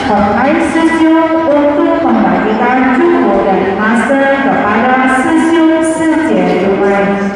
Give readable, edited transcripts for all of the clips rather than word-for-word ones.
Hormat Sisyo untuk membagikan cukup dari master kepada Sisyo sejajar.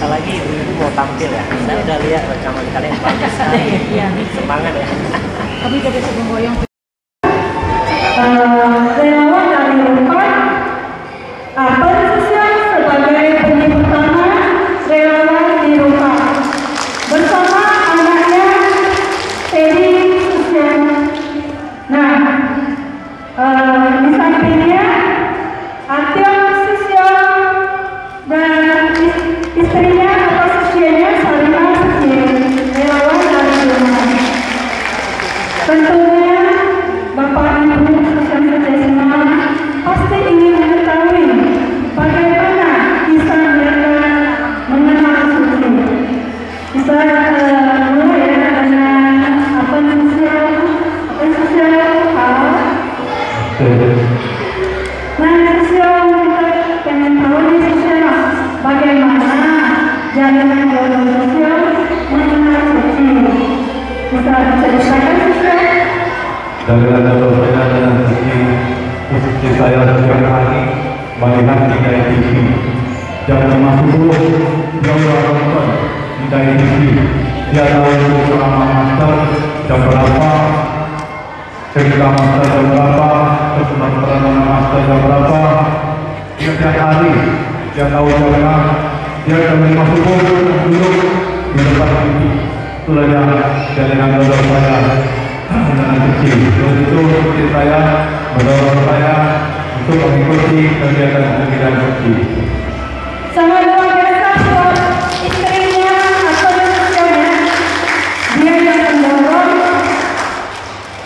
Lagi ibu mau tampil ya, saya udah lihat rekaman kalian bagus sekali. Semangat ya. Kami jadi sebelum boyong. Relawan dari Unpad, apa sosial sebagai bunyi pertama relawan di Unpad bersama anaknya Teddy Sosial. Nah, di sampingnya Atyam Sosial dan istrinya atau sisianya Salima Sosial, relawan dari Unpad. Tentunya Bapak Ibu sosial semua pasti ingin mengetahui bagaimana kisah mereka mengenal Susi. Bisa mulai ya dengan apa sosial hal. Nah, sosial kita pengen tahu nih sosial bagaimana jalan jodoh sosial mengenal Susi. Bisa diceritakan sosial? Dari jodoh saya dengan Susi saya setiap hari melihat di TV jam 5 subuh jam berapa di TV dia tahu selama master jam berapa, cerita master jam berapa, pertemuan perdana master jam berapa, setiap hari dia tahu jamnya, dia jam 5 subuh duduk di depan TV. Itulah dia jalan jodoh saya dengan Susi. Terus itu Susi saya mendorong saya untuk mengikuti kegiatan Susi. Sangat luar biasa buat istrinya atau sosialnya. Dia yang mendorong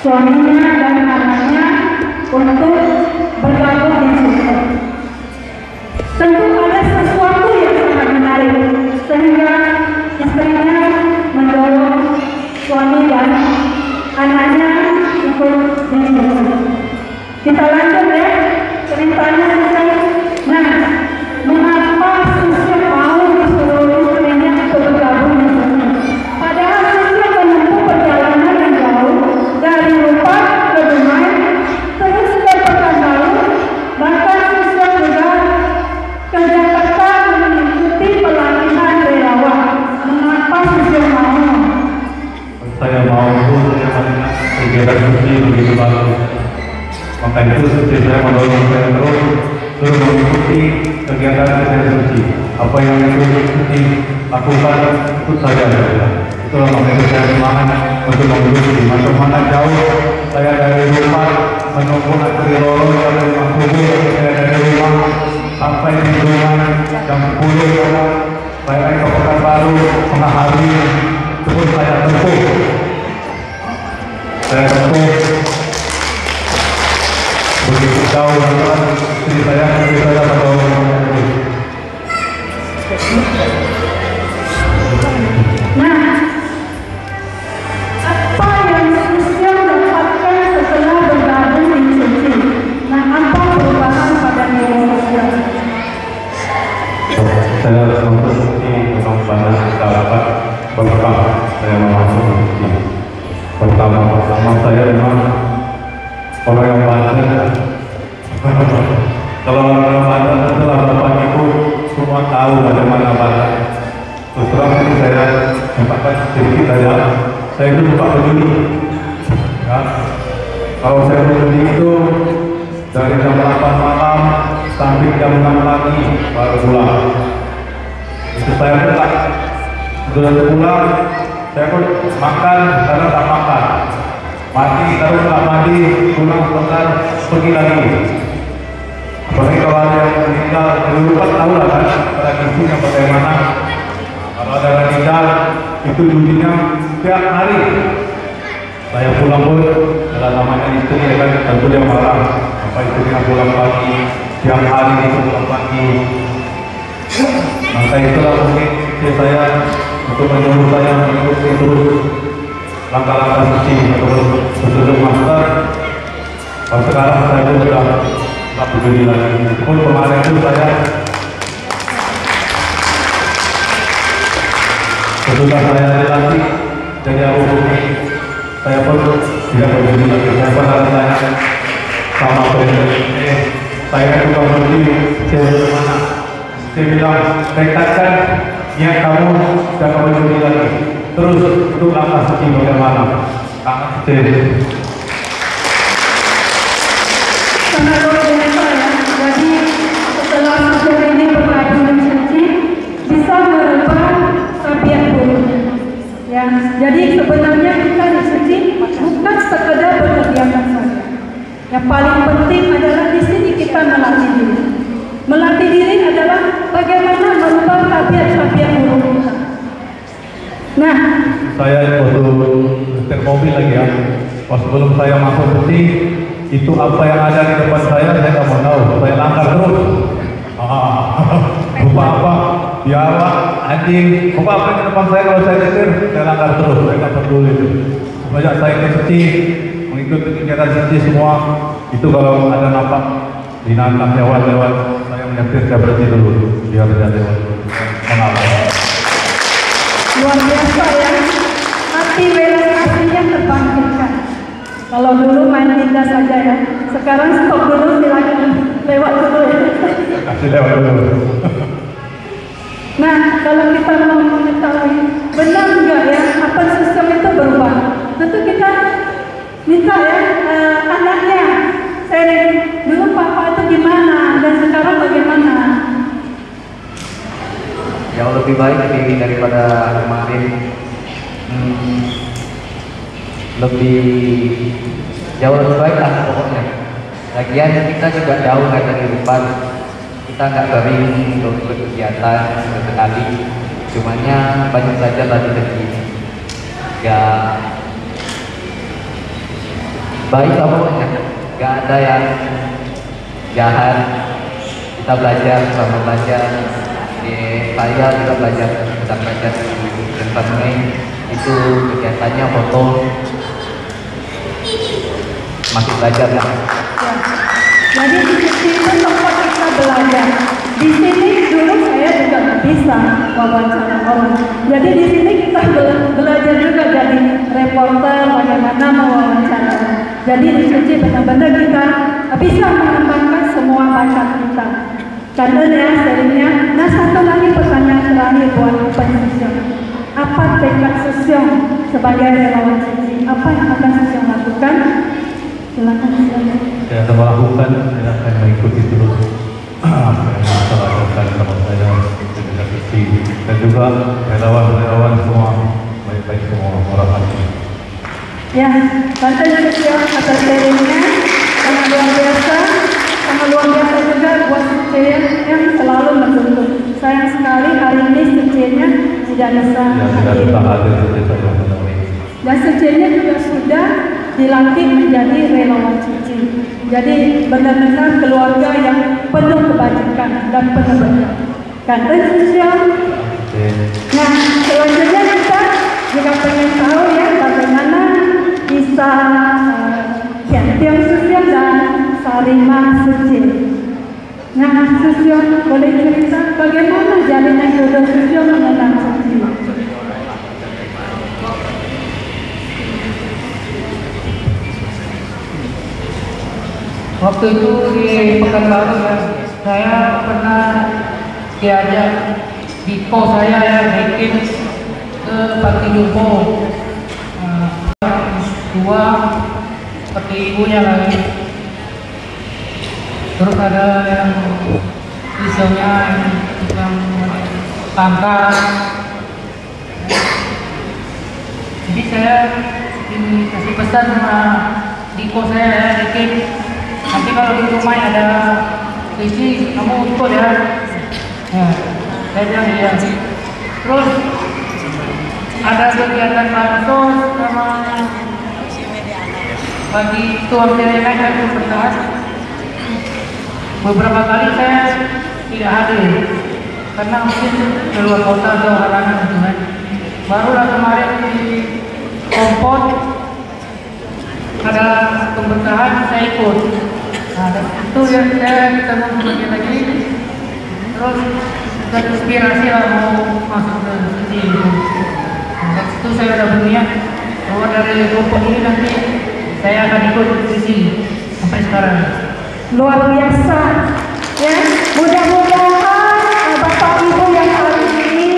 suaminya dan anaknya untuk bergabung di Susi. Tentu ada sesuatu yang sangat menarik sehingga istrinya mendorong suami dan anaknya ikut di Susi. Kita lanjut ya ceritanya. Nah, mengapa Susi mau disuruh istrinya untuk bergabung di Susi? Padahal Susi menempuh perjalanan yang jauh dari Unpad ke Dumai, terus ke Pekanbaru, bahkan Susi juga ke Jakarta mengikuti pelatihan relawan. Mengapa Susi mau? Saya mau kegiatan Susi begitu bagus. Maka itu Susi saya mendorong saya terus mengikuti kehadiran yang suci. Apa yang itu suci lakukan ikut saja. Itulah makanya saya semangat untuk menuju di mana jauh saya dari rumah menunggu antri lorong dari rumah subuh, saya dari rumah sampai di rumah jam 10 saya naik ke Pekanbaru tengah hari terus saya tempuh begitu jauh antara istri saya pada orang itu. Nah, apa yang sosial dapatkan setelah bergabung di Suci? Nah, apa perubahan pada nilai sosial? Saya untuk Suci memang banyak dapat berkah saya masuk Suci. Pertama saya memang orang yang banyak. Kalau orang yang banyak setelah Bapak Ibu semua tahu bagaimana banyak. Terus terang ini saya sempatkan sedikit saja. Saya itu suka berjudi. Ya. Kalau saya berjudi itu dari jam 8 malam sampai jam 6 pagi baru pulang. Itu saya pulang. Sudah pulang, saya pun makan karena tak makan. Mati terus tak mandi, pulang sebentar pergi lagi. Apalagi kalau ada yang meninggal, dulu kan tahu lah kan tradisinya bagaimana. Kalau ada yang meninggal, itu judinya tiap hari. Saya pulang pun, kalau namanya istri ya kan, tentu dia marah. Apa istrinya pulang pagi, tiap hari itu pulang pagi. Maka itulah mungkin istri saya untuk menyuruh saya mengikuti terus langkah-langkah suci atau betul master. Kalau sekarang saya pun sudah tak peduli lagi. Pun kemarin itu saya sesudah saya dilantik jadi Abu saya pun tidak peduli lagi. Saya pernah tanya sama presiden, saya juga peduli saya mana. Saya bilang, rekatkan niat kamu jangan peduli lagi. Terus untuk langkah suci bagaimana? Sangat kecil. Sangat luar biasa ya. Jadi setelah sejauh ini bergabung di Suci bisa merubah tabiat buruknya. Ya, jadi sebenarnya kita di Suci bukan sekedar berkegiatan saja. Yang paling penting adalah di sini kita melatih diri. Melatih diri adalah bagaimana merubah tabiat-tabiat buruk kita. Nah, saya waktu setir mobil lagi ya. Pas sebelum saya masuk Suci, itu apa yang ada di depan saya nggak mau tahu. Saya langgar terus. Lupa apa? Biawak, anjing. Lupa apa yang di depan saya kalau saya setir, saya langgar terus. Saya nggak peduli. Sejak saya ke Suci, mengikuti kegiatan Suci semua, itu kalau ada nampak binatang lewat, saya menyetir, saya berhenti dulu. Biar tidak lewat. Mengapa? luar biasa ya. Hati belas aslinya terbangkitkan. Kalau dulu main tindas saja ya. Sekarang stop dulu, silakan lewat dulu ya. Kasih lewat dulu. Nah, kalau kita mau mengetahui benar enggak ya apa sistem itu berubah, tentu kita minta ya anaknya sharing dulu papa itu gimana dan sekarang bagaimana. Jauh lebih baik daripada kemarin. Jauh lebih baik lah pokoknya. Lagian kita juga jauh dari depan, kita nggak sering untuk berkegiatan sesekali. Cumanya banyak saja tadi ya baik lah pokoknya. Nggak ada yang jahat. Kita belajar sama belajar. Saya juga belajar dan Panmei itu kegiatannya foto, masih belajar lah. Ya. Jadi di sini itu tempat kita belajar. Di sini dulu saya juga nggak bisa wawancara orang. Jadi di sini kita belajar juga jadi reporter, bagaimana mewawancara. Jadi di Suci benar-benar kita bisa mengembangkan semua bakat kita. Karena ya seringnya. Nah, satu lagi pertanyaan terakhir buat pensiun. Apa tekad Susiong sebagai relawan Suci? Apa yang akan Susiong lakukan? Silakan. Saya akan melakukan, saya akan mengikuti terus apa yang saya lakukan. Ya, Banten Sosial atas sharingnya sangat luar biasa. Sangat luar biasa juga buat Sucian yang selalu mendukung. Sayang sekali hari ini Suciannya tidak bisa hadir. Dan Suciannya juga sudah dilantik menjadi relawan Suci. Jadi benar-benar keluarga yang penuh kebajikan dan penuh berkah. Banten Sosial. Nah, selanjutnya kita juga pengen tahu ya bagaimana bisa Tiang Sosial dan Sarima Suci. Nah, Sosial boleh cerita bagaimana jalinan jodoh Sosial mengenal Suci? Waktu itu di Pekanbaru ya, saya pernah diajak Diko saya ya bikin ke Panti Jumbo. Dua seperti ibunya lagi. Terus ada yang misalnya yang pangkat. Jadi saya dikasih pesan sama Diko saya ya bikin. Nanti kalau di rumah ada isi, kamu ikut ya. Ya, saya bilang iya. Terus ada kegiatan bansos sama bagi tuan Serena yang bertahan. Beberapa kali saya tidak hadir karena mungkin keluar kota atau halangan gitu kan. Barulah kemarin di Kompot ada pemberkahan saya ikut. Nah, itu yang saya ketemu lagi. Terus terinspirasi lah mau masuk ke sini. Nah, itu saya udah berniat bahwa dari kelompok ini nanti saya akan ikut di sini sampai sekarang. Luar biasa ya. Mudah-mudahan Bapak Ibu yang hari ini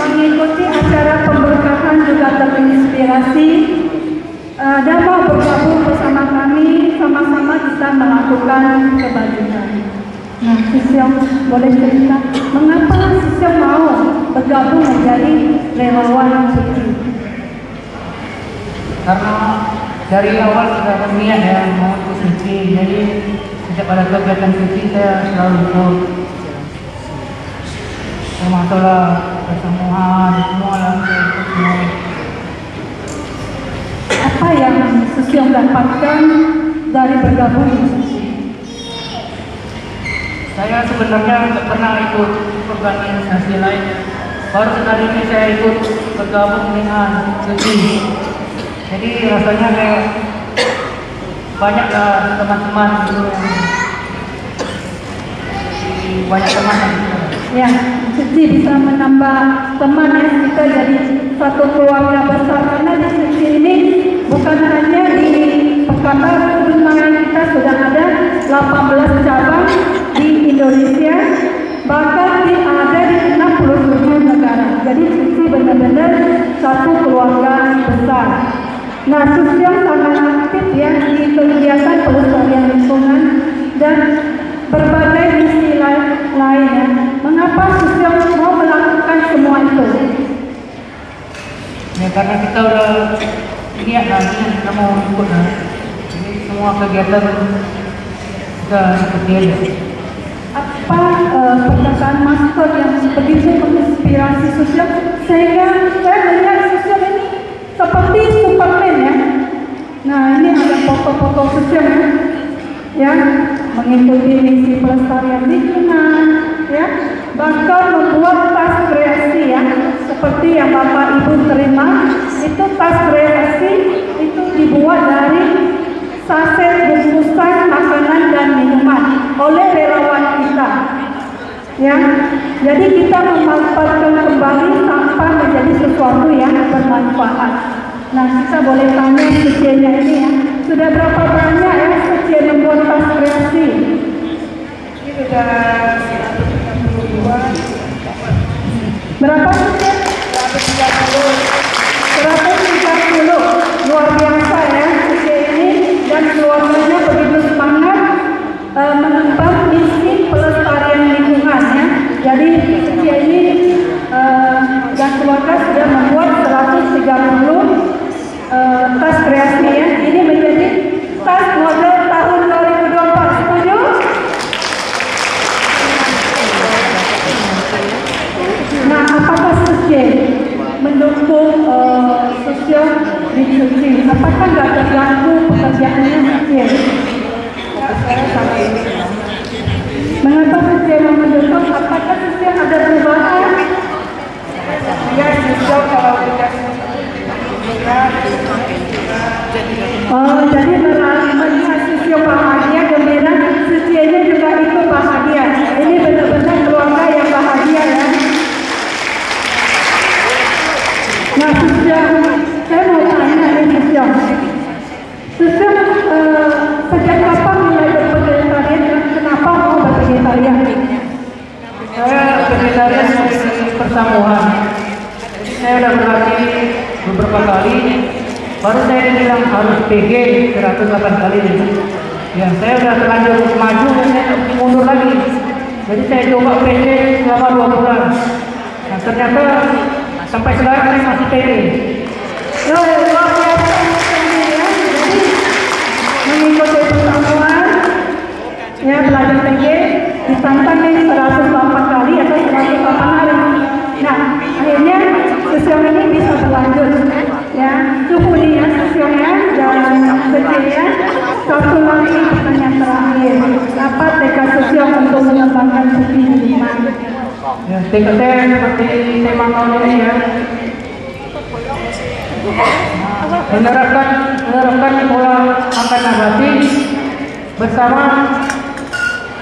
mengikuti acara pemberkahan juga terinspirasi dan mau bergabung bersama kami, sama-sama kita melakukan kebajikan. Nah, Sisyong boleh cerita mengapa Sisyong mau bergabung menjadi relawan Suci? Karena dari awal sudah berniat ya mau ikut Suci, jadi sejak pada kegiatan Suci saya selalu ikut. Termasuklah pertemuan semua lah saya ikut semua. Apa yang Sisyong dapatkan dari bergabung di Suci? Saya sebenarnya tidak pernah ikut organisasi lain. Baru sekali ini saya ikut bergabung dengan Suci. Jadi rasanya kayak banyaklah teman-teman gitu yang banyak teman. Ya, Suci bisa menambah teman ya, kita jadi satu keluarga besar karena di Suci ini bukan hanya di Pekanbaru, kita sudah ada 18 cabang di Indonesia, bahkan ada di 67 negara. Jadi Suci benar-benar satu keluarga besar. Nah, Suci yang sangat aktif ya di kegiatan pelestarian lingkungan dan berbagai misi lainnya. Mengapa Suci mau melakukan semua itu? Ya karena kita udah niat nanti kita mau ikut lah. Jadi semua kegiatan kita ikutin. Apa perkataan master yang begitu menginspirasi Suci sehingga saya melihat Suci ini seperti Superman ya. Nah, ini ada foto-foto Suci ya mengikuti misi pelestarian lingkungan ya, bahkan membuat tas kreasi ya seperti yang Bapak Ibu terima. Itu tas kreasi itu dibuat dari saset bungkusan makanan dan minuman oleh relawan kita ya. Jadi kita memanfaatkan kembali sampah menjadi sesuatu yang bermanfaat. Nah, kita boleh tanya Sucinya ini ya, sudah berapa banyak ya Suci membuat tas kreasi? Ini sudah 132. Berapa Suci? 130. Luar biasa ya Suci ini, dan keluarganya begitu semangat mengemban misi pelestarian lingkungan ya. Jadi Suci ini dan keluarga sudah membuat 130 tas kreasi variasi ya. Ini menjadi tas model tahun 2024. Setuju? Nah, apakah sustain mendukung sosial dicuci? Apakah nggak terganggu pekerjaannya sustain? Mengapa sustain mendukung? Apakah sustain ada perubahan? Ya, justru kalau kita jadi melihat sisi bahagia, gembira, sucianya juga ikut bahagia. Ini benar-benar keluarga yang bahagia ya. Nah, saya mau tanya ini sejak kapan mulai bervegetarian dan kenapa mau bervegetarian? Saya vegetarian dari persamuan. Saya udah berlatih beberapa kali, baru saya dibilang harus PG 108 kali. Ya, saya udah terlanjur maju, saya mundur lagi. Jadi saya coba PG selama 2 bulan. Nah, ternyata sampai sekarang saya masih PG. Luar biasa ya. Jadi mengikuti persamuan, ya belajar PG, ditantang nih 108 kali atau 108 hari. Nah, akhirnya sosial ini bisa berlanjut ya. Cukup nih ya sosialnya dan sekian. Satu lagi pertanyaan terakhir, apa tekad sosial untuk mengembangkan suci lingkungan? Ya, tekad saya seperti tema tahun ini ya, menerapkan pola makan nabati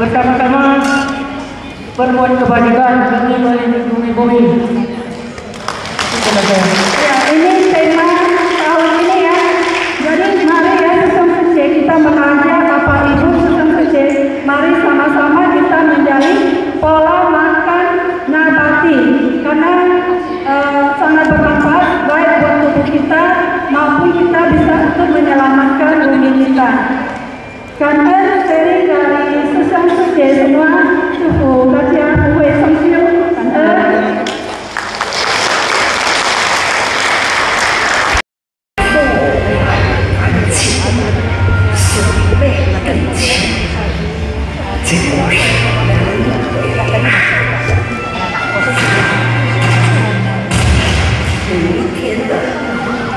bersama-sama berbuat kebajikan demi melindungi bumi. Ya, ini tema tahun ini ya. Jadi mari ya Sesam Suci kita mengajak Bapak Ibu Sesam Suci, mari sama-sama kita menjalin pola makan nabati karena sangat bermanfaat baik buat tubuh kita maupun kita bisa untuk menyelamatkan bumi kita. Karena sering dari Sesam Suci semua suhu kajian kue samsiu karena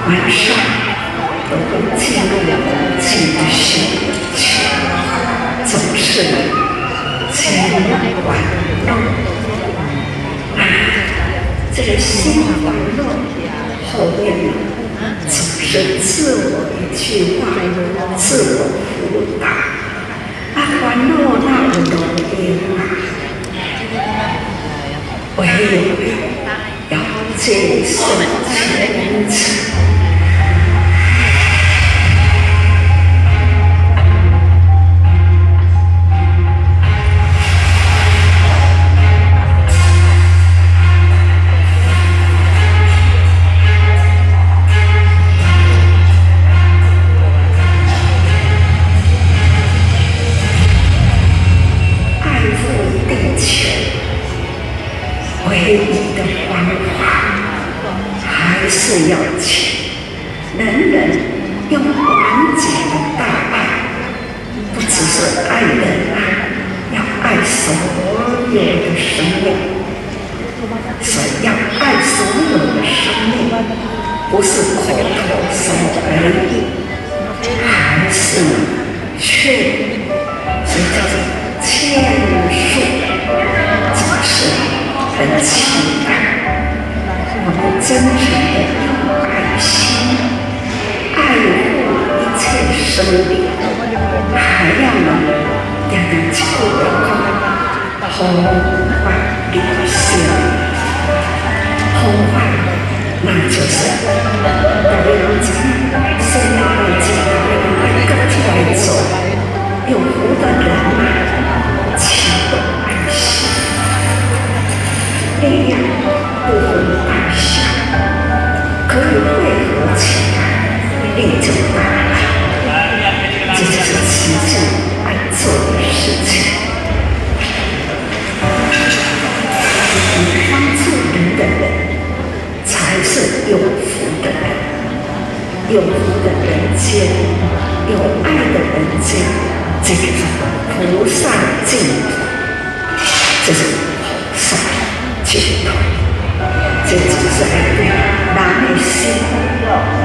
晚上都会进入情绪，总是前往这个心烦恼后面总是自我一句话，自我辅导烦恼那不容易唯有要谨慎前程。唯一的方法还是要请人人用完结的大爱，不只是爱人要爱所有的生命。所以要爱所有的生命，不是口头说而已，还是确，所以叫做劝述，总是很期待我们真诚的用爱心爱护一切生命，还要能让人去过好坏理性，好坏那就是大家讲生命爱情，爱跟起来走，有福的人请爱心。力量不分大小，可以汇合起来，力就大了。这就是奇迹爱做的事情。有福的人间，有爱的人间，这个是菩萨净土，这是菩萨净土，这就是对人的心，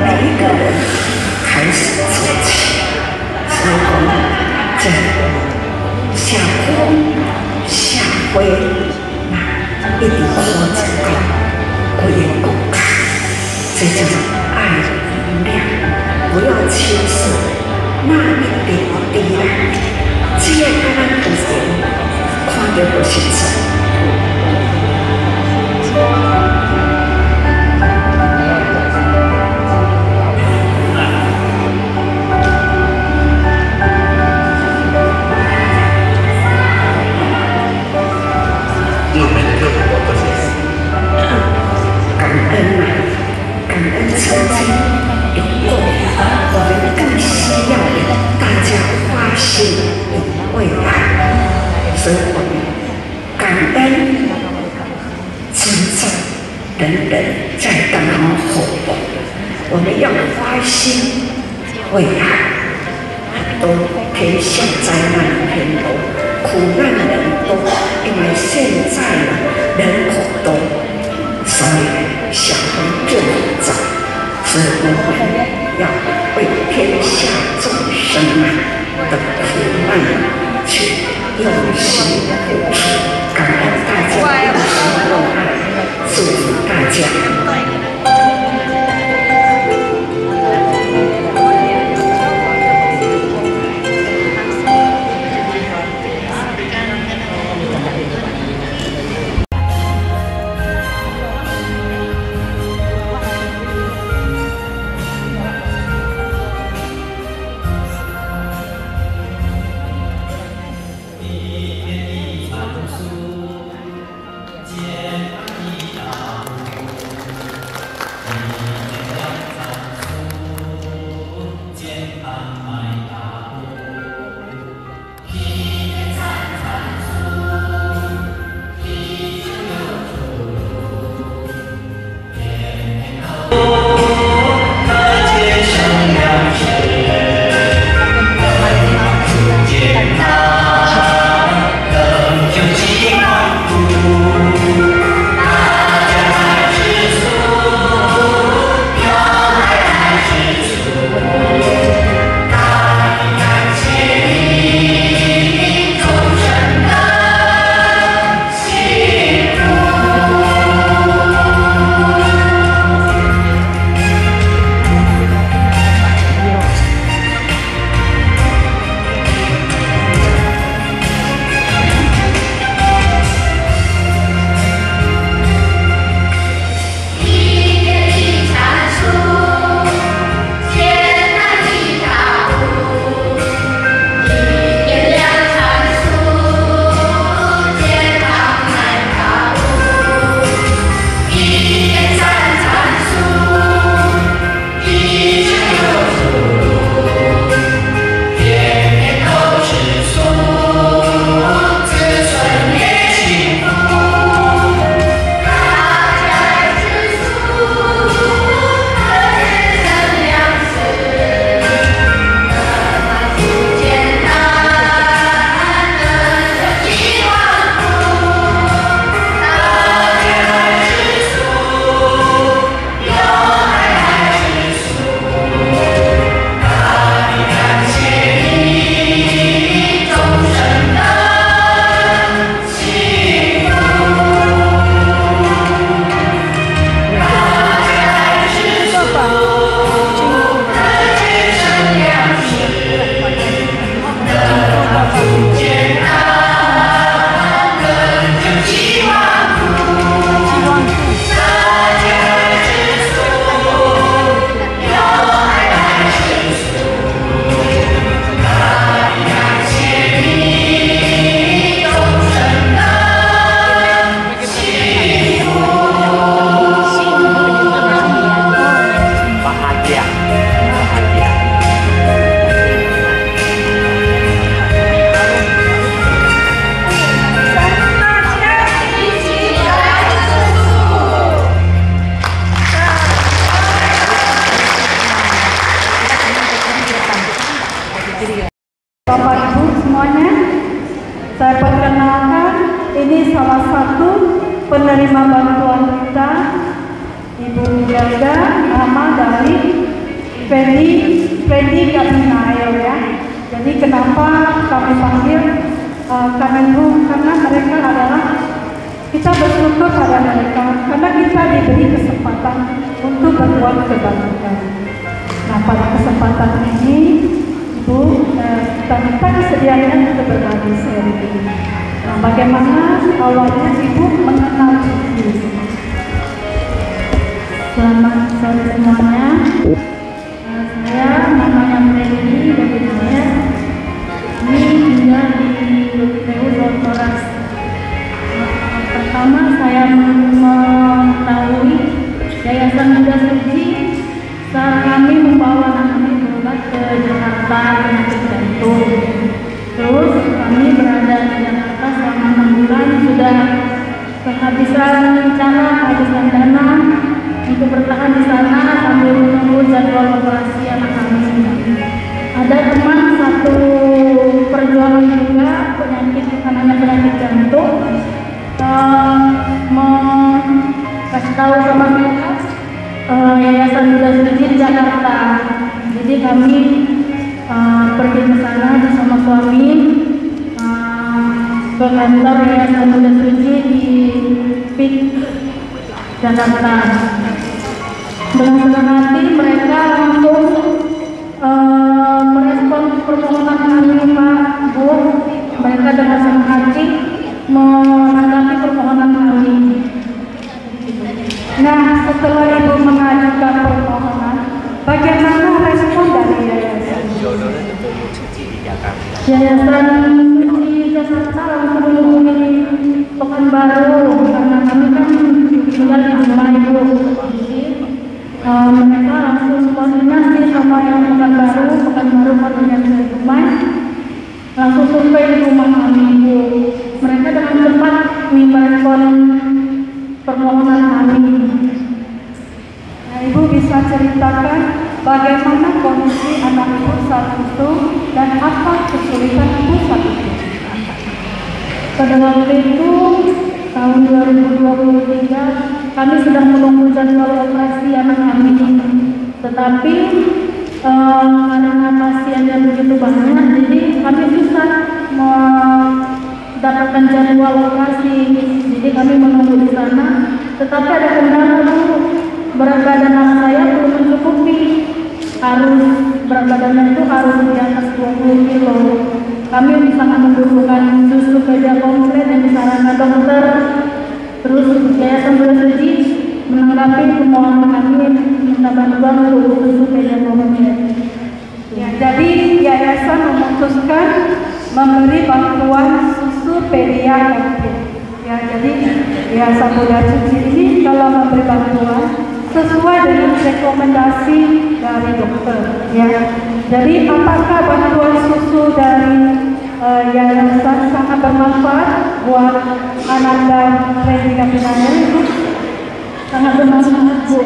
每一个人开始做起。所以讲，这下坡下灰，那一定好成功，不要公开，这叫做爱的能量，不要轻视，那一点滴啦，只要咱有缘，看到就是真。感恩啊，感恩曾经有过，我们更需要大家发心为爱，所以我们感恩、尊重人人在当中活动，我们要发心为爱。很多天下灾难很多，苦难人多，因为现在人口多，所以小人就杂，所以我们要为天下众生的苦难去用心付出，感恩大家用心用爱，祝福大家。Bapak Ibu semuanya, saya perkenalkan ini salah satu penerima bantuan kita, Ibu Jaga, nama dari Fendi Gabinael ya. Jadi kenapa kami panggil Kemenlu, karena mereka adalah, kita bersyukur pada mereka karena kita diberi kesempatan untuk berbuat kebaikan. Nah, pada kesempatan ini Ibu, kita minta kesediaannya untuk berbagi seri ini. Nah, bagaimana awalnya Ibu mengenal Yesus? Selamat sore semuanya. Saya namanya Fendi Gabinael. Ini tinggal di Flores. Pertama saya mengetahui Yayasan Bunda Suci saat kami membawa anak kami berobat ke Jakarta penyakit jantung. Terus kami berada di Jakarta selama 6 bulan, sudah kehabisan dana untuk bertahan di sana sambil menunggu jadwal operasi anak kami. Ada teman satu perjuangan juga penyakit jantung, kasih tahu sama mereka Yayasan Bunda Suci di Jakarta. Jadi kami pergi ke sana bersama suami ke kantor Yayasan Bunda Suci di PIK Jakarta. Dengan senang hati mereka langsung merespon permohonan kami, Pak, Bu. Mereka dengan senang hati menanggapi permohonan kami. Nah, setelah Ibu mengajukan permohonan, bagaimana respon dari Yayasan? Yayasan Suci Jakarta langsung menghubungi Pekanbaru karena kami kan tinggal di rumah Ibu. Mereka langsung koordinasi sama yang Pekanbaru koordinasi di rumah, langsung survei di rumah kami Ibu. Mereka dengan cepat merespon permohonan kami. Nah, Ibu bisa ceritakan bagaimana kondisi anak Ibu saat itu dan apa kesulitan Ibu saat itu? Pada waktu itu tahun 2023 kami sedang menunggu jadwal operasi anak kami, tetapi karena pasien yang begitu banyak, jadi kami susah mendapatkan jadwal operasi. Jadi kami menunggu di sana, tetapi ada kendala dulu. Berat badan anak saya belum mencukupi, berat badannya itu harus di atas 20 kilo. Kami sangat membutuhkan susu media komplit yang disarankan dokter. Terus Yayasan Bunda Suci menanggapi permohonan kami minta bantuan untuk susu media komplit. Ya, jadi Yayasan memutuskan memberi bantuan susu pedia komplit. Ya, jadi Yayasan Bunda Suci ini kalau memberi bantuan sesuai dengan rekomendasi dari dokter. Ya, jadi apakah bantuan susu dari Yayasan sangat bermanfaat buat anak dan Fendi Gabinael itu? Sangat bermanfaat, Bu.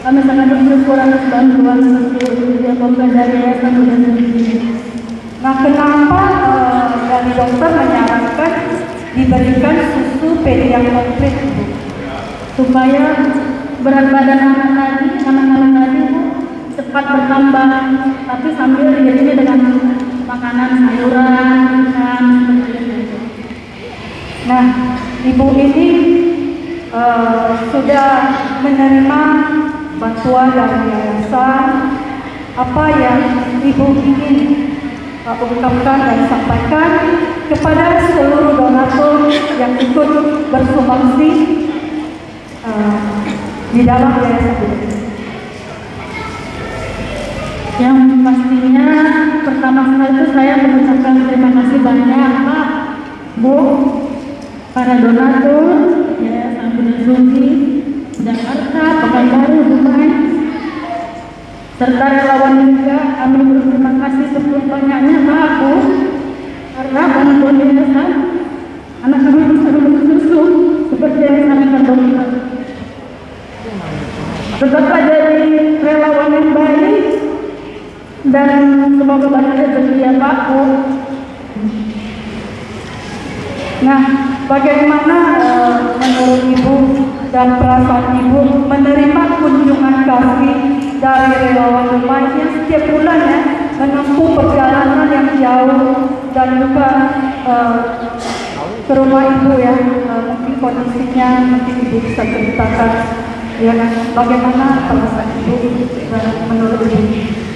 Kami sangat bersyukur atas bantuan susu yang komplit dari Yayasan Bunda Suci. Nah, kenapa dari dokter menyarankan diberikan susu pedia komplit, Bu? Supaya berat badan anak-anak tadi Bu cepat bertambah, tapi sambil diiringi dengan makanan sayuran, ikan, seperti itu. Nah, Ibu ini sudah menerima bantuan dari yayasan. Apa yang Ibu ingin ungkapkan dan sampaikan kepada seluruh donatur yang ikut bersumbangsi di dalam yayasan ini? Yang pastinya pertama sekali itu saya mengucapkan terima kasih banyak Pak, Bu, para donatur Yayasan Bunda Suci Jakarta, Pekanbaru, Dumai, serta relawan juga. Kami berterima kasih sebanyak-banyaknya Pak, Bu, karena bantuan yayasan anak kami bisa minum susu seperti yang disampaikan dokter. Tetaplah jadi relawan yang baik dan semoga Semoga banyak rezeki ya Pak, Bu. Nah, bagaimana menurut Ibu dan perasaan Ibu menerima kunjungan kasih dari relawan rumah yang setiap bulan ya menempuh perjalanan yang jauh dan juga ke rumah Ibu ya, mungkin kondisinya mungkin Ibu bisa ceritakan ya bagaimana perasaan Ibu menurut Ibu.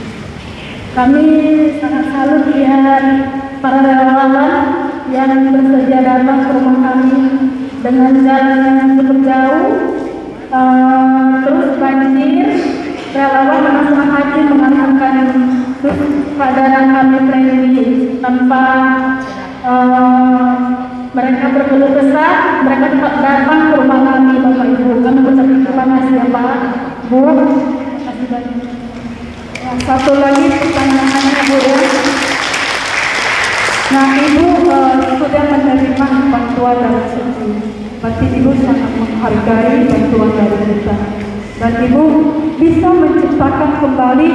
Kami sangat salut lihat para relawan yang bersedia datang ke rumah kami dengan jalan yang cukup jauh, terus banjir, relawan dengan senang hati mengantarkan keadaan kami friendly tanpa mereka berkeluh kesah, mereka tetap datang ke rumah kami, Bapak Ibu. Kami mengucapkan terima kasih ya Pak, Bu. Terima kasih banyak. Nah, satu lagi pertanyaannya Bu ya. Nah, Ibu sudah menerima bantuan dari Suci. Berarti Ibu sangat menghargai bantuan dari kita. Dan Ibu bisa menciptakan kembali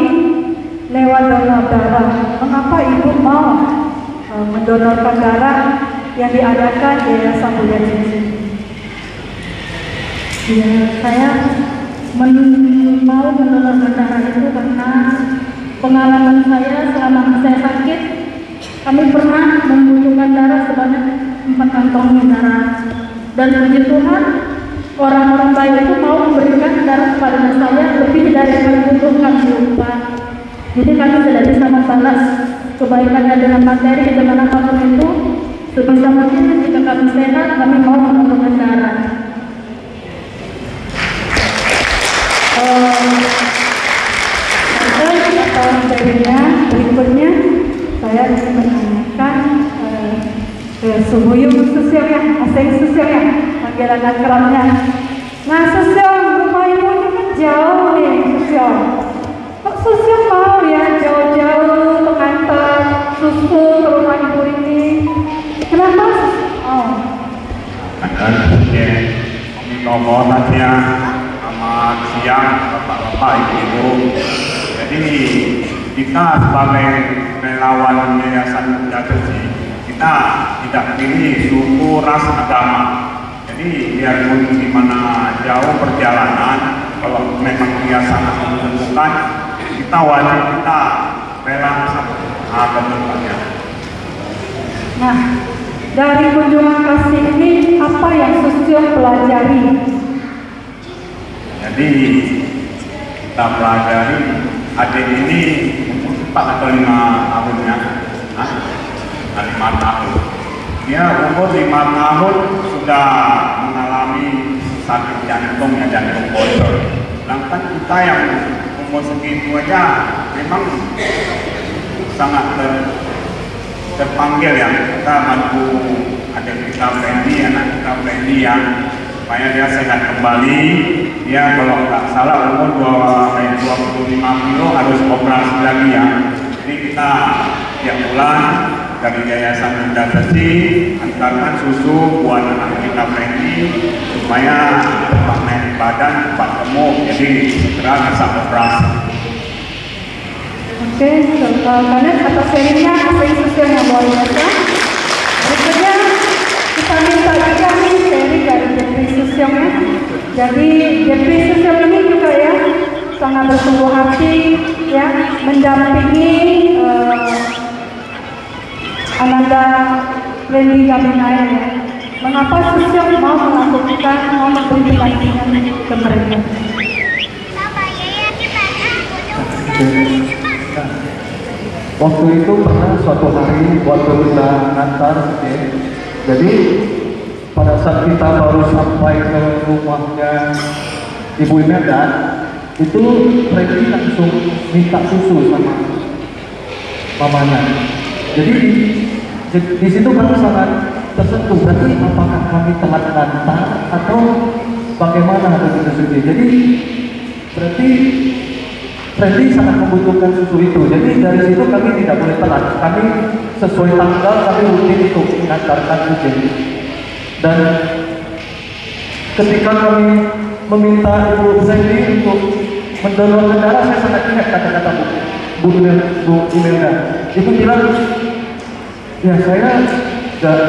lewat donor darah. Mengapa Ibu mau mendonorkan darah yang diadakan di Yayasan Buya Cici? Ya, saya mau mendonorkan darah itu karena pengalaman saya selama saya sakit, kami pernah membutuhkan darah sebanyak 4 kantong darah. Dan puji Tuhan, orang-orang baik itu mau memberikan darah kepada saya lebih dari yang dibutuhkan di Pak. Jadi kami tidak bisa membalas kebaikannya dengan materi dengan apapun itu. Sebisa mungkin jika kami sehat, kami mau mendonorkan darah. Berikutnya saya ingin menanyakan ke Subuyung Susyong ya, asing Susyong ya, panggilan akrabnya. Nah Susyong, rumah Ibu ini kan jauh nih Susyong. Kok Susyong mau ya jauh-jauh mengantar susu ke rumah Ibu ini? Kenapa? Oh. Dan mohon nantinya selamat siang Bapak-Bapak Ibu-Ibu. Jadi kita sebagai relawan Yayasan Buya Cici, kita tidak pilih suku, ras, agama. Jadi biarpun di mana jauh perjalanan, kalau memang dia sangat membutuhkan, kita wajib kita rela bentuknya. Nah, dari kunjungan kasih ini apa yang Susyong pelajari? Jadi kita pelajari adik ini umur 4 atau 5 tahunnya, 5 tahun. Dia umur 5 tahun sudah mengalami sakit jantung ya, jantung bocor. Sedangkan kita yang umur segitu aja memang sangat terpanggil ya, kita bantu adik kita Fendi, anak kita Fendi ya, supaya dia sehat kembali. Dia kalau nggak salah umur 25 kilo harus operasi lagi ya. Jadi kita tiap bulan dari Yayasan Buya Cici antarkan susu buat anak kita Fendi supaya cepat naik badan, cepat gemuk, jadi segera bisa operasi. Oke, karena atas sharingnya asing Susyong yang luar biasa. Berikutnya kita minta juga nih sharing dari Jeffrey Susyong ya. Jadi Jeffrey Susyong ini juga ya sangat bersungguh hati ya mendampingi Ananda Fendi Gabinaya ya. Mengapa Susyong mau melakukan, mau memberi pelatihan ke mereka? Waktu itu pernah suatu hari waktu kita ngantar, jadi pada saat kita baru sampai ke rumahnya Ibu Imelda, itu Freddy langsung minta susu sama mamanya. Jadi di situ kami sangat tersentuh. Berarti apakah kami telat ngantar atau bagaimana begitu? Jadi berarti Freddy sangat membutuhkan susu itu. Jadi dari situ kami tidak boleh telat. Kami sesuai tanggal kami rutin untuk mengantarkan susu. Dan ketika kami meminta Ibu Freddy untuk mendonorkan darah, saya sangat ingat kata-kata Bu Imelda. Ibu bilang, ya saya nggak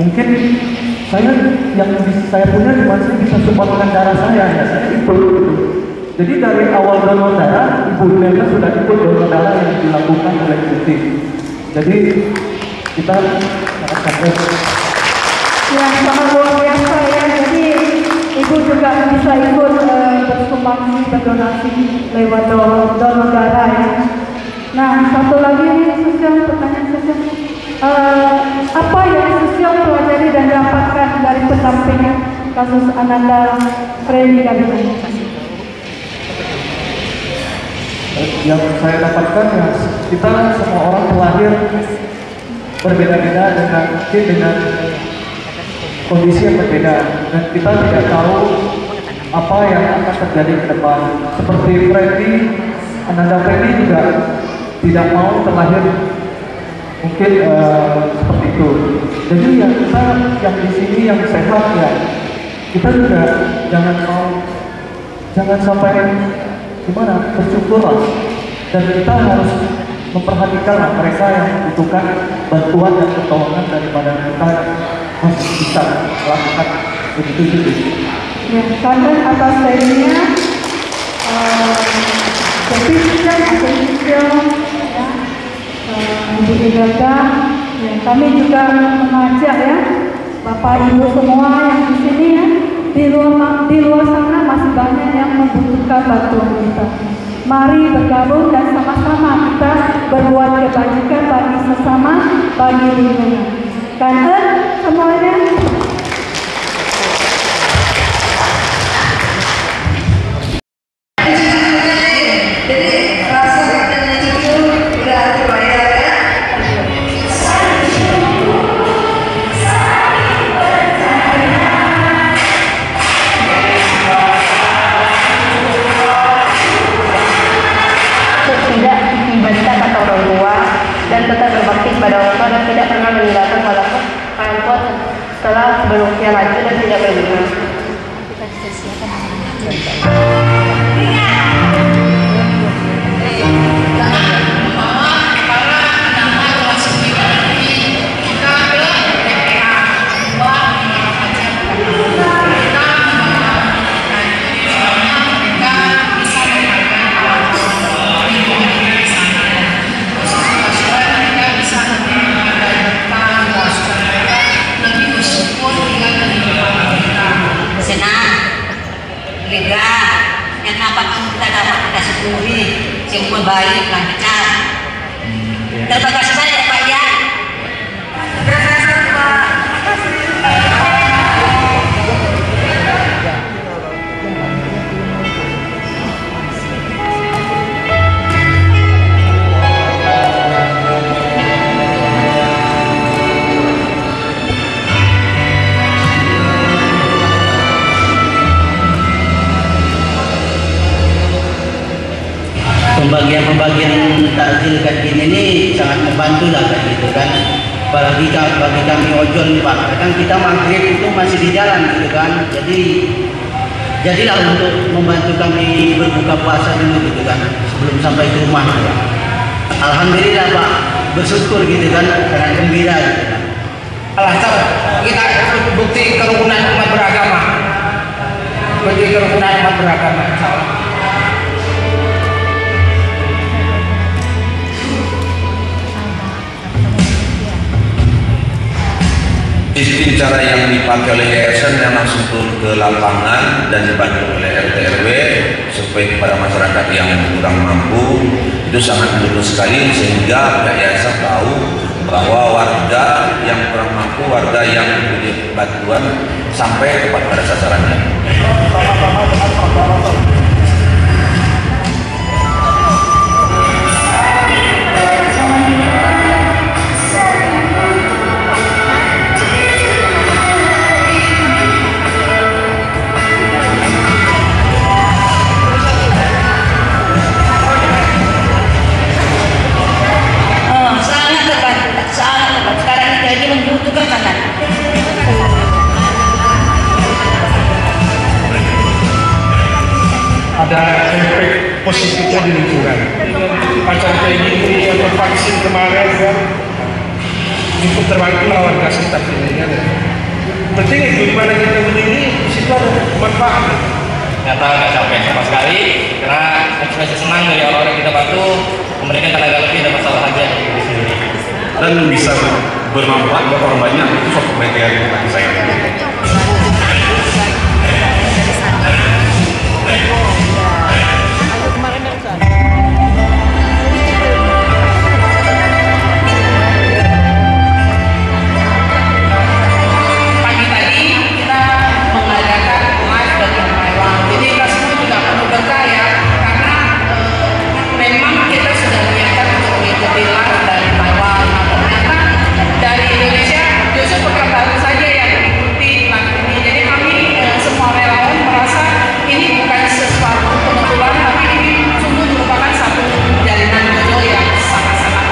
mungkin, saya yang saya punya cuma saya bisa sumbangkan darah saya, ya saya ikut gitu. Jadi dari awal donor darah, Ibu Imelda sudah ikut donor darah yang dilakukan oleh Siti. Jadi kita sangat yang sangat luar biasa ya. Jadi Ibu juga bisa ikut bersumbangsi, berdonasi lewat donor darah ya. Nah, satu lagi nih sosial, pertanyaan sosial. Apa yang sosial pelajari dan dapatkan dari pendampingan kasus Ananda Reni Gabilan? Yang saya dapatkan ya, kita semua orang terlahir berbeda-beda dengan kondisi yang berbeda, dan kita tidak tahu apa yang akan terjadi ke depan. Seperti Ananda Freddy juga tidak mau terlahir mungkin seperti itu. Jadi ya kita yang di sini yang sehat ya, kita juga jangan sampai gimana, bersyukurlah, dan kita harus memperhatikan mereka yang membutuhkan bantuan dan pertolongan daripada kita harus bisa melakukan begitu. Ya, kangen atas lainnya kepikiran ya, Ibu Imelda, ya, kami juga mengajak ya Bapak Ibu semua yang di sini ya, di luar sana masih banyak yang membutuhkan bantuan kita. Mari bergabung dan sama-sama kita berbuat kebaikan bagi sesama, bagi lingkungan. Kangen semuanya. Dan tetap berbakti pada orang tua dan tidak pernah meninggalkan walaupun orang tua setelah berusia lanjut dan tidak berguna. Semua baik, lancar. Terima kasih banyak Pak ya. Pembagian takjil kayak gini ini sangat membantu lah kayak gitu kan. Apalagi bagi kami ojol nih Pak, kan kita maghrib itu masih di jalan gitu kan. Jadilah untuk membantu kami berbuka puasa dulu gitu kan, sebelum sampai ke rumah Pak. Alhamdulillah Pak, bersyukur gitu kan, sangat gembira gitu kan. Alasan kita bukti kerukunan umat beragama, bukti kerukunan umat beragama, insyaallah. Sistem cara yang dipakai oleh yayasan yang langsung turun ke lapangan dan dibantu oleh RT RW supaya kepada masyarakat yang kurang mampu itu sangat penting sekali, sehingga yayasan tahu bahwa warga yang kurang mampu, warga yang mempunyai bantuan sampai tepat pada sasarannya. Ada efek positifnya di lingkungan. semacam PDP atau vaksin kemarin kan cukup terbantu lah warga sekitar sini kan. Penting itu gimana kita berdiri di situ ada manfaat. Ternyata nggak capek sama sekali karena ekspresi senang dari orang-orang kita bantu memberikan tenaga lebih dan masalah aja di sini. Dan bisa bermanfaat buat orang banyak, itu suatu kriteria bagi saya. Pagi tadi kita mengadakan live dari Taiwan. Jadi kita semua juga penuh berkah ya, karena memang kita sudah menyiapkan untuk mengikuti live dari Taiwan. Ternyata dari Indonesia justru pekan baru saja yang mengikuti live ini. Jadi kami semua relawan merasa ini bukan sesuatu kebetulan, tapi ini sungguh merupakan satu jalinan jodoh yang sangat-sangat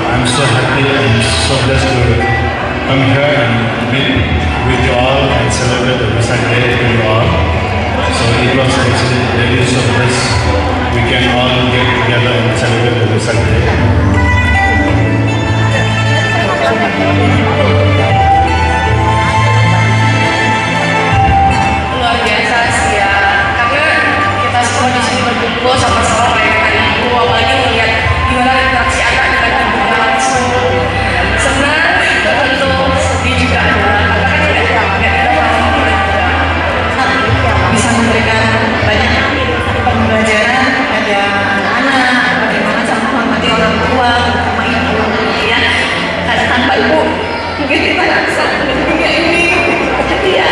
I'm so happy and so blessed to come here and meet with you all and celebrate the Vesak Day with you all. So it was actually really so blessed we can all get together and celebrate the Vesak Day. luar biasa sih ya, karena kita semua di sini berkumpul sama-sama merayakan ibu, apalagi melihat gimana interaksi anak dengan ibunya langsung. Senang, tentu sedih juga, karena kan tidak bisa memberikan banyak pembelajaran pada anak-anak bagaimana cara menghormati orang tua, terutama ibu ya, karena tanpa ibu mungkin kita nggak bisa dunia ini. Jadi ya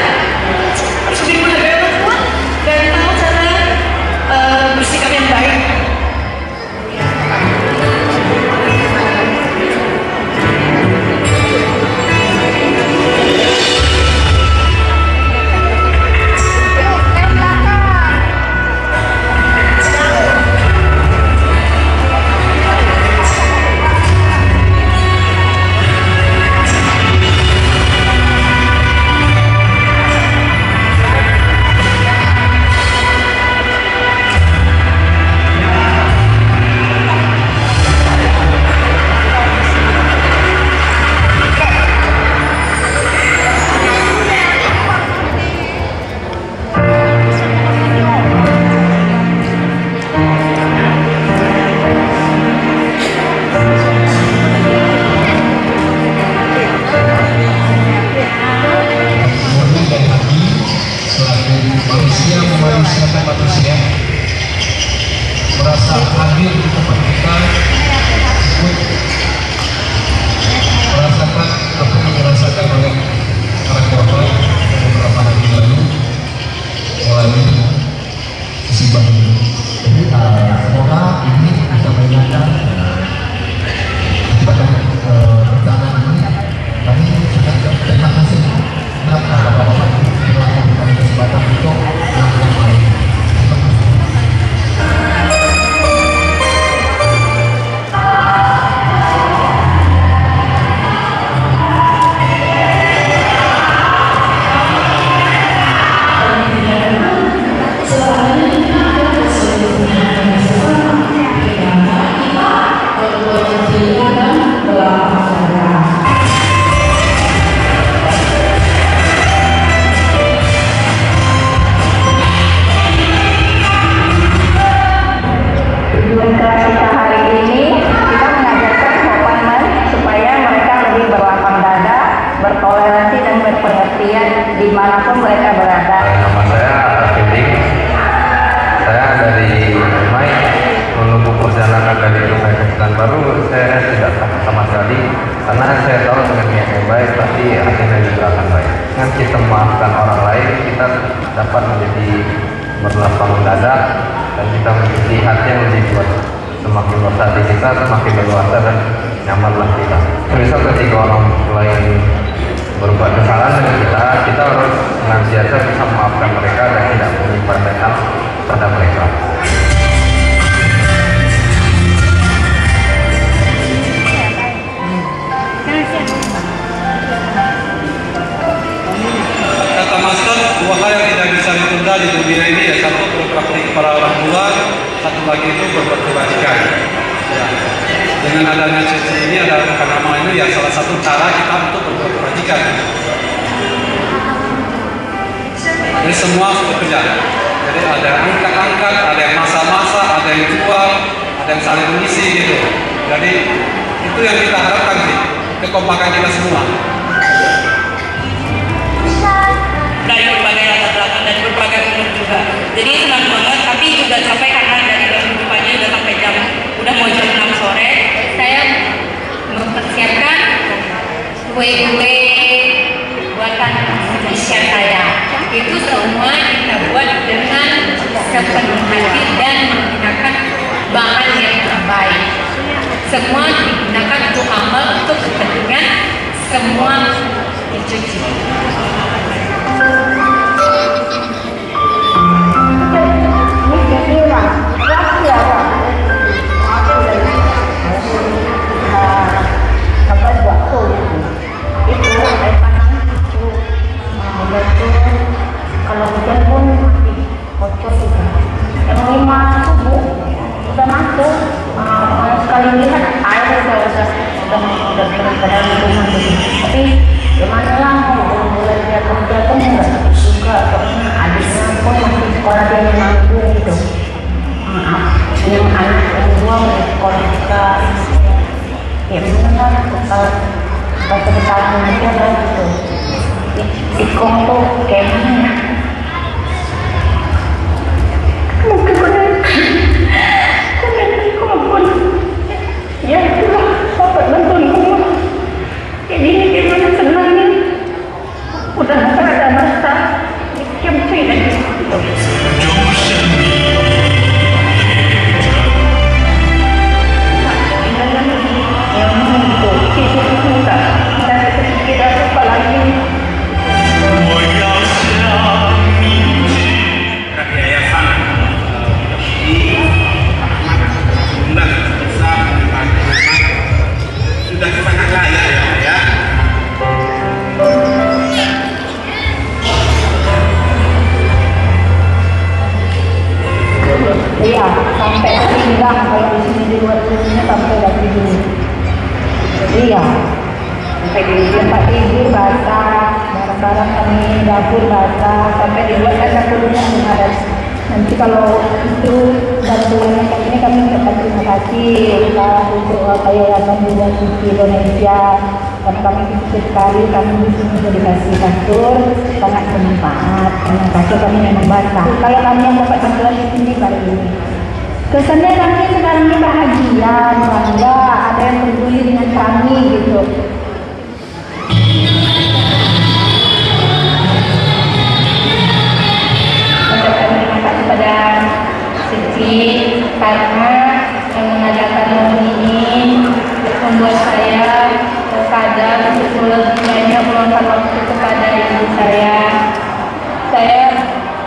harus diperhatikan orang tua dan tahu cara bersikap yang baik. manusia memanusiakan manusia, merasa hadir di tempat kita, ikut merasakan apa yang dirasakan oleh para korban beberapa hari lalu melalui musibah ini. Jadi semoga ini bisa mengingatkan pada bencana ini. Kami sangat terima kasih kepada bapak-bapak telah memberikan kesempatan untuk melakukan hal ini. Bertoleransi dan berpengertian dimanapun mereka berada. Nama saya Arvinding. Saya dari Mai menunggu perjalanan dari rumah kesulitan baru. Saya tidak takut sama sekali karena saya tahu dengan niat yang baik pasti akhirnya juga akan baik. Dengan kita memaafkan orang lain, kita dapat menjadi berlapang dada dan kita menjadi hati yang lebih kuat. Semakin luas hati kita, semakin leluasa dan nyamanlah kita. Misal ketika orang lain berbuat kesalahan dengan kita harus senantiasa bisa memaafkan mereka dan tidak menyimpan dendam pada mereka. di dunia ini ya satu berbakti kepada orang tua, satu lagi itu berbuat kebajikan. Ya. Dengan adanya sesi ini ada nama ini ya salah satu cara kita untuk berbuat kebajikan. Jadi semua bekerja. Jadi ada yang angkat-angkat, ada yang masak-masak, ada yang jual, ada yang saling mengisi gitu. Jadi itu yang kita harapkan sih, kekompakan kita semua. Dari berbagai latar belakang dan berbagai umur juga. Jadi senang banget, tapi juga capek karena dari jam pagi udah sampai udah mau jam 6 sore. Saya mempersiapkan kue-kue buatan spesial saya. Itu semua kita buat dengan sepenuh hati dan menggunakan bahan yang terbaik. Semua digunakan untuk amal, untuk kepentingan semua dicuci. Kalau hujan pun bocor juga. Yang 5 subuh sudah masuk, sekali lihat air sudah benar-benar rumah gitu. Tapi gimana lah, mulai dia kerja pun nggak juga, karena adiknya pun masih sekolah dia yang mampu gitu. Yang anak yang dua masih sekolah juga. Ya benar, kalau baca-bacaan aja lah gitu. Ikong tuh kayak gini. Ya itulah dapat bantuan rumah kayak gini, gimana senangnya udah ada masa kempi lagi. Kita lupa lagi. Sudah sangat layak ya. Iya, sampai hilang kalau di sini di luar sini sampai lagi dulu. Iya, sampai di tempat tidur basah, barang-barang kami dapur basah, sampai di luar kan dapurnya ada. Nanti kalau itu bantuannya kayak ini kami dapat terima kasih untuk Yayasan Bunda Suci Indonesia. Karena kami khusus sekali, kami di sini sudah dikasih kasur sangat bermanfaat. Karena kasur kami memang basah. Kalau kami yang dapat bantuan di sini kali ini, kesannya kami sekarang ini bahagia, bangga, ada yang peduli dengan kami gitu. Pada Suci karena yang mengadakan momen ini membuat saya sadar untuk lebih banyak meluangkan waktu kepada ibu saya. Saya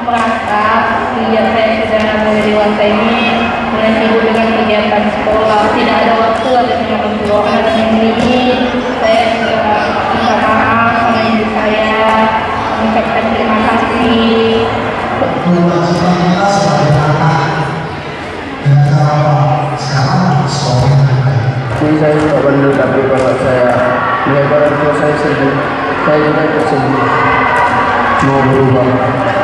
merasa sejak saya sudah mulai dewasa ini mulai sibuk dengan kegiatan sekolah, tidak ada waktu lagi dengan orang tua. Karena ini saya juga minta maaf sama ibu saya, mengucapkan terima kasih. Ini saya tidak perlu, tapi kalau saya melihat orang tua saya sedih, saya juga ikut sedih, mau berubah.